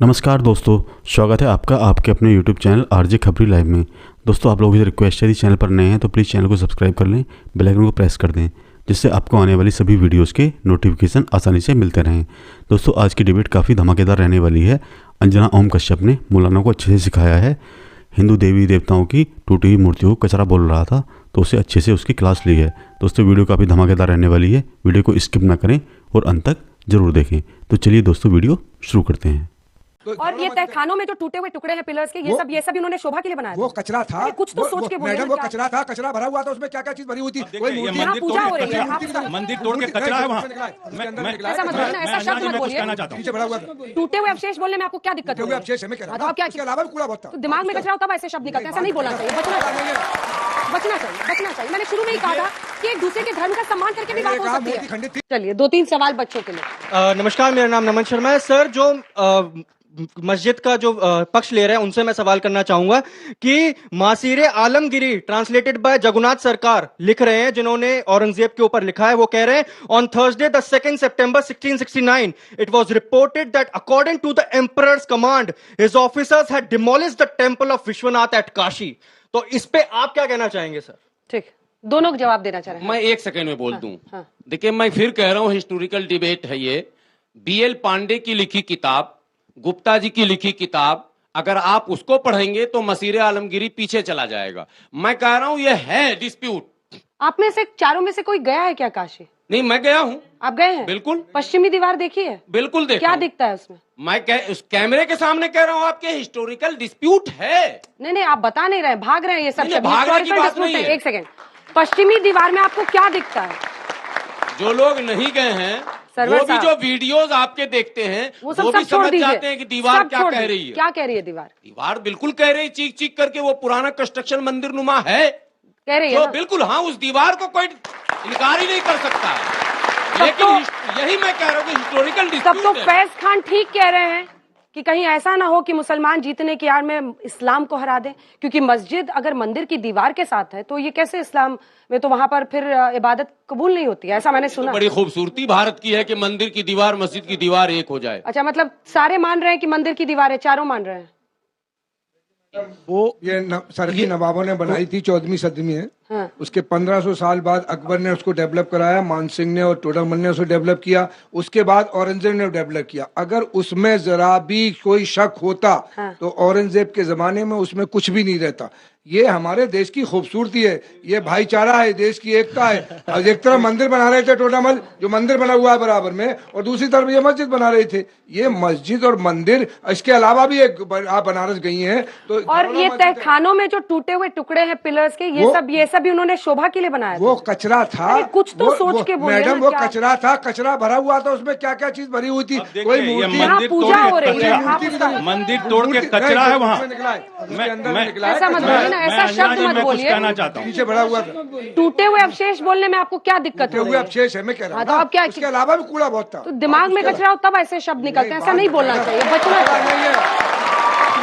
नमस्कार दोस्तों, स्वागत है आपका आपके अपने YouTube चैनल आरजे खबरी लाइव में। दोस्तों, आप लोगों से रिक्वेस्ट है, यदि चैनल पर नए हैं तो प्लीज़ चैनल को सब्सक्राइब कर लें, बेल आइकन को प्रेस कर दें, जिससे आपको आने वाली सभी वीडियोस के नोटिफिकेशन आसानी से मिलते रहें। दोस्तों, आज की डिबेट काफ़ी धमाकेदार रहने वाली है। अंजना ओम कश्यप ने मौलाना को अच्छे से सिखाया है। हिंदू देवी देवताओं की टूटी हुई मूर्तियों को कचरा बोल रहा था, तो उसे अच्छे से उसकी क्लास ली है। दोस्तों, वीडियो काफ़ी धमाकेदार रहने वाली है। वीडियो को स्किप ना करें और अंत तक जरूर देखें। तो चलिए दोस्तों, वीडियो शुरू करते हैं। और ये तहखानों में जो टूटे हुए टुकड़े हैं पिलर्स के, ये सब इन्होंने शोभा के लिए बनाया। वो कचरा था। कुछ तो सोच के बोलिए। मैडम, वो कचरा था, कचरा भरा हुआ था, उसमें क्या क्या चीज भरी हुई थी। यहाँ पूजा हो रही है, मंदिर तोड़ के कचरा है वहाँ। ऐसा मत बोलिए ना, ऐसा शब्द मत बोलिए। टूटे हुए अवशेष बोलने में आपको क्या दिक्कत है? अवशेष हमें कह क्या इसके अलावा भी कूड़ा बहुत था। तो दिमाग में कचरा हो तब ऐसे शब्द निकलते हैं, ऐसा नहीं बोलना चाहिए। बचना चाहिए। मैंने शुरू में ही कहा था कि एक दूसरे के धर्म का सम्मान करके भी बात हो सकती है। चलिए, 2-3 सवाल बच्चों के लिए। नमस्कार, मेरा नाम नमन शर्मा है। सर, जो मस्जिद का जो पक्ष ले रहे हैं उनसे मैं सवाल करना चाहूंगा कि मासीरे आलमगिरी ट्रांसलेटेड बाय जगन्नाथ सरकार लिख रहे हैं, जिन्होंने औरंगजेब के ऊपर लिखा है। वो कह रहे हैं, on Thursday the 2nd September 1669 it was reported that according to the emperor's command his officers had demolished the temple of Vishwanath at Kashi. तो इस पे आप क्या कहना चाहेंगे सर? ठीक, दोनों को जवाब देना चाह रहे हैं। मैं एक सेकंड में बोल दूं। देखिए, मैं फिर कह रहा हूं, हिस्टोरिकल डिबेट है ये। बीएल पांडे की लिखी किताब, गुप्ता जी की लिखी किताब, अगर आप उसको पढ़ेंगे तो मसीरे आलमगिरी पीछे चला जाएगा। मैं कह रहा हूं ये है डिस्प्यूट। आप में से चारों में से कोई गया है क्या काशी? नहीं, मैं गया हूं। आप गए हैं? बिल्कुल। पश्चिमी दीवार देखी है? बिल्कुल देखा। क्या दिखता है उसमें? मैं उस कैमरे के सामने कह रहा हूं आपके हिस्टोरिकल डिस्प्यूट है। नहीं, आप बता नहीं रहे, भाग रहे हैं ये सब शब्द। भागने की बात नहीं है। एक सेकंड, पश्चिमी दीवार में आपको क्या दिखता है? जो लोग नहीं गए हैं वो भी जो वीडियोस आपके देखते हैं वो भी समझ जाते हैं कि दीवार क्या कह रही है। क्या कह रही है दीवार? दीवार बिल्कुल कह रही है, चीख चीख करके वो पुराना कंस्ट्रक्शन मंदिर नुमा है, कह रही है तो ना? बिल्कुल हाँ, उस दीवार को कोई इनकार ही नहीं कर सकता। लेकिन यही मैं कह रहा हूँ कि हिस्टोरिकल डिस्प्यूट तब तो फैज खान ठीक कह रहे हैं कि कहीं ऐसा ना हो कि मुसलमान जीतने की आड़ में इस्लाम को हरा दें, क्योंकि मस्जिद अगर मंदिर की दीवार के साथ है तो ये कैसे इस्लाम में, तो वहां पर फिर इबादत कबूल नहीं होती है, ऐसा मैंने सुना। तो बड़ी खूबसूरती भारत की है कि मंदिर की दीवार मस्जिद की दीवार एक हो जाए। अच्छा, मतलब सारे मान रहे हैं कि मंदिर की दीवार है, चारों मान रहे हैं? वो ये सरकी नवाबों ने बनाई थी, 14वीं सदी में। हाँ। उसके 1500 साल बाद अकबर ने उसको डेवलप कराया, मान सिंह ने और टोडरमल ने उसको डेवलप किया, उसके बाद औरंगजेब ने डेवलप किया। अगर उसमें जरा भी कोई शक होता तो औरंगजेब के जमाने में उसमें कुछ भी नहीं रहता। ये हमारे देश की खूबसूरती है, ये भाईचारा है, देश की एकता है। और एक तरफ मंदिर बना रहे थे टोडरमल, जो मंदिर बना हुआ है बराबर में, और दूसरी तरफ ये मस्जिद बना रहे थे। ये मस्जिद और मंदिर, इसके अलावा भी एक आप बनारस गई हैं तो, और ये तहखानों में जो टूटे हुए टुकड़े हैं पिलर्स के, ये सब भी उन्होंने शोभा के लिए बनाया। वो कचरा था। कुछ तो सोच के बोलिए। मैडम, वो कचरा था, कचरा भरा हुआ था, उसमें क्या क्या चीज भरी हुई थी। कोई मूर्ति, यहाँ पूजा हो रही है, मंदिर तोड़ के कचरा है वहाँ। ऐसा मत बोलिए ना, ऐसा शब्द मत बोलिए। कहना चाहता हूँ, पीछे भरा हुआ था। टूटे हुए अवशेष बोलने में आपको क्या दिक्कत है? अवशेष है, मैं कह रहा हूँ। तो आप क्या, इसके अलावा भी कूड़ा बहुत था। तो दिमाग में कचरा हो तब ऐसे शब्द निकलते हैं, ऐसा नहीं बोलना चाहिए।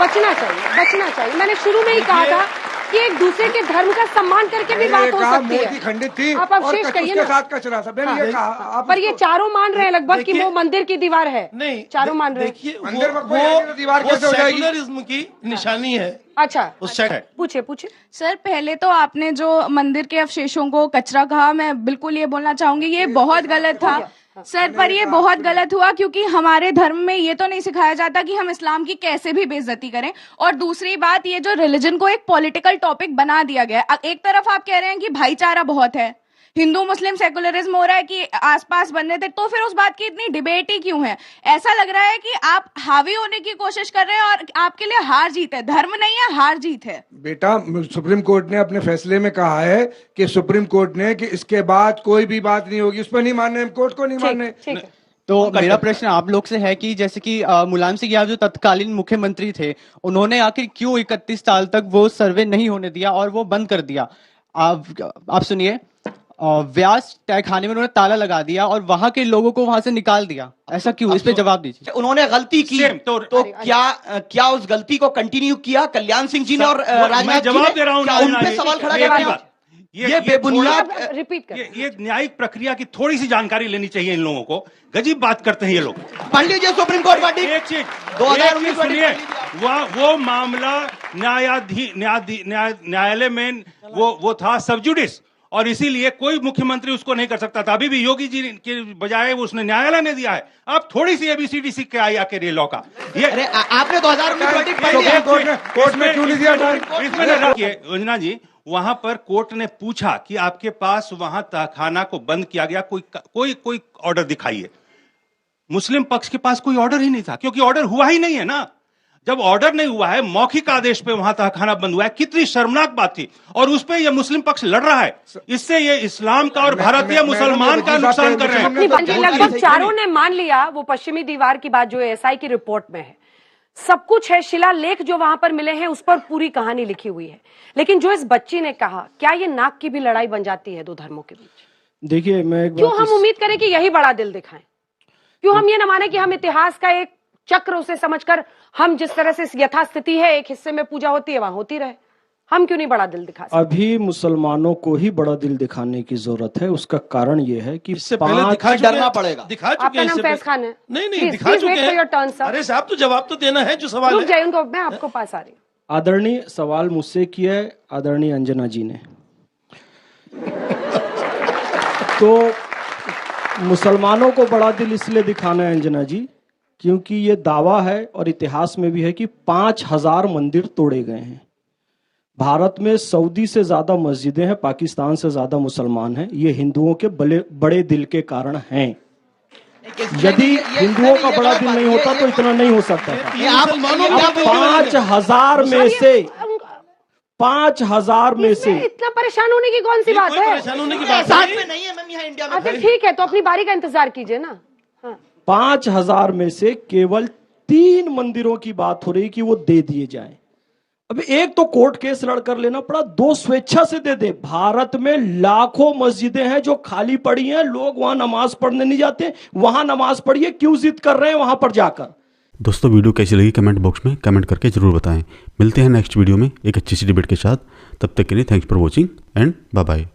बचना चाहिए। मैंने शुरू में ही कहा था कि एक दूसरे के धर्म का सम्मान करके भी बात हो सकती है। खंडित थी, आप अवशेष कहिए ना। साथ कचरा था। मैंने ये कहा, पर ये चारों मान रहे हैं लगभग कि वो मंदिर की दीवार है। नहीं, चारों मान रहे हैं। देखिए, वो दीवार कैसे हो जाएगी? सेकुलरिज्म की निशानी है। अच्छा, पूछे। सर, पहले तो आपने जो मंदिर के अवशेषों को कचरा कहा, मैं बिल्कुल ये बोलना चाहूंगी ये बहुत गलत था सर। पर ये बहुत गलत हुआ क्योंकि हमारे धर्म में ये तो नहीं सिखाया जाता कि हम इस्लाम की कैसे भी बेइज्जती करें। और दूसरी बात, ये जो रिलीजन को एक पॉलिटिकल टॉपिक बना दिया गया है। एक तरफ आप कह रहे हैं कि भाईचारा बहुत है, हिंदू मुस्लिम सेकुलरिज्म हो रहा है कि आसपास बनने थे, तो फिर उस बात की इतनी डिबेट ही क्यों है? ऐसा लग रहा है कि आप हावी होने की कोशिश कर रहे हैं और आपके लिए हार जीत है, धर्म नहीं है, हार जीत है। बेटा, सुप्रीम कोर्ट ने अपने फैसले में कहा है कि सुप्रीम कोर्ट ने कि इसके बाद कोई भी बात नहीं होगी, उस पर नहीं मानने, कोर्ट को नहीं मानने। तो मेरा प्रश्न आप लोग से है कि जैसे कि मुलायम सिंह यादव जो तत्कालीन मुख्यमंत्री थे, उन्होंने आखिर क्यों 31 साल तक वो सर्वे नहीं होने दिया और वो बंद कर दिया? आप सुनिए, व्यास तहखाने में उन्होंने ताला लगा दिया और वहां के लोगों को वहां से निकाल दिया, ऐसा क्यों? इस पे जवाब दीजिए। उन्होंने गलती की तो क्या उस गलती को कंटिन्यू किया कल्याण सिंह जी ने और राजनाथ जी ने? जवाब दे रहा हूँ, क्या उन पे सवाल खड़ा किया? ये बेबुनियाद रिपीट कर ये न्यायिक प्रक्रिया की थोड़ी सी जानकारी लेनी चाहिए इन लोगों को। गजीब बात करते हैं ये लोग। पढ़ लीजिए सुप्रीम कोर्ट वर्डिक्ट एक चीज 2019 सुनिए, वो मामला न्यायालय में वो था सब जुडिस, और इसीलिए कोई मुख्यमंत्री उसको नहीं कर सकता था। अभी भी योगी जी के बजाय वो उसने न्यायालय ने दिया है। आप थोड़ी सी एबीसीडी सीख के आई आके ये लॉ का। ये अरे आपने 2019 वर्डिक्ट पढ़ लिया? कोर्ट में क्यों नहीं दिया? इसमें योजना जी, वहां पर कोर्ट ने पूछा कि आपके पास वहां तहखाना को बंद किया गया, कोई ऑर्डर दिखाइए। मुस्लिम पक्ष के पास कोई ऑर्डर ही नहीं था, क्योंकि ऑर्डर हुआ ही नहीं है ना। जब ऑर्डर नहीं हुआ है, मौखिक आदेश पे वहां तहखाना बंद हुआ है, कितनी शर्मनाक बात थी। और उस पे ये मुस्लिम पक्ष लड़ रहा है। इससे ये इस्लाम का और भारतीय मुसलमान का नुकसान कर रहे हैं। लगभग चारों ने मान लिया वो पश्चिमी दीवार की बात जो एसआई की रिपोर्ट में है, सब कुछ है। शिलालेख जो वहां पर मिले हैं उस पर पूरी कहानी लिखी हुई है। लेकिन जो इस बच्ची ने कहा, क्या ये नाक की भी लड़ाई बन जाती है दो धर्मों के बीच? देखिए, मैं क्यों हम उम्मीद करें कि यही बड़ा दिल दिखाएं? क्यों हम ये न माने कि हम इतिहास का एक चक्र उसे समझकर हम जिस तरह से यथास्थिति है, एक हिस्से में पूजा होती है वहां होती रहे? हम क्यों नहीं बड़ा दिल दिखा सकते? अभी मुसलमानों को ही बड़ा दिल दिखाने की जरूरत है। उसका कारण ये है कि इससे पहले दिखा डरना पड़ेगा। दिखा चुके आपका हैं। नाम फैज खान है? नहीं दिखा चुके हैं। अरे साहब, तो जवाब तो देना है जो सवाल रुक है। जाइए, उनको मैं आपको पास आ रही हूँ। आदरणीय सवाल मुझसे किया है आदरणीय अंजना जी ने। तो मुसलमानों को बड़ा दिल इसलिए दिखाना है अंजना जी, क्योंकि ये दावा है और इतिहास में भी है कि 5000 मंदिर तोड़े गए हैं। भारत में सऊदी से ज्यादा मस्जिदें हैं, पाकिस्तान से ज्यादा मुसलमान हैं। ये हिंदुओं के बड़े दिल के कारण हैं। यदि हिंदुओं का बड़ा दिल नहीं होता तो इतना नहीं हो सकता था। 5000 में से 5000 में से इतना परेशान होने की कौन सी बात है? परेशान होने की बात साथ में नहीं है मैम, यहाँ इंडिया में। अच्छा ठीक है, तो अपनी बारी का इंतजार कीजिए ना। हाँ। 5000 में से केवल 3 मंदिरों की बात हो रही कि वो दे दिए जाएं। अब एक तो कोर्ट केस लड़ कर लेना पड़ा, 2 स्वेच्छा से दे दे। भारत में लाखों मस्जिदें हैं जो खाली पड़ी हैं, लोग वहां नमाज पढ़ने नहीं जाते। वहां नमाज पढ़िए, क्यों जिद कर रहे हैं वहां पर जाकर? दोस्तों वीडियो कैसी लगी कमेंट बॉक्स में कमेंट करके जरूर बताएं। मिलते हैं नेक्स्ट वीडियो में एक अच्छी सी डिबेट के साथ। तब तक के लिए thanks for watching and bye bye.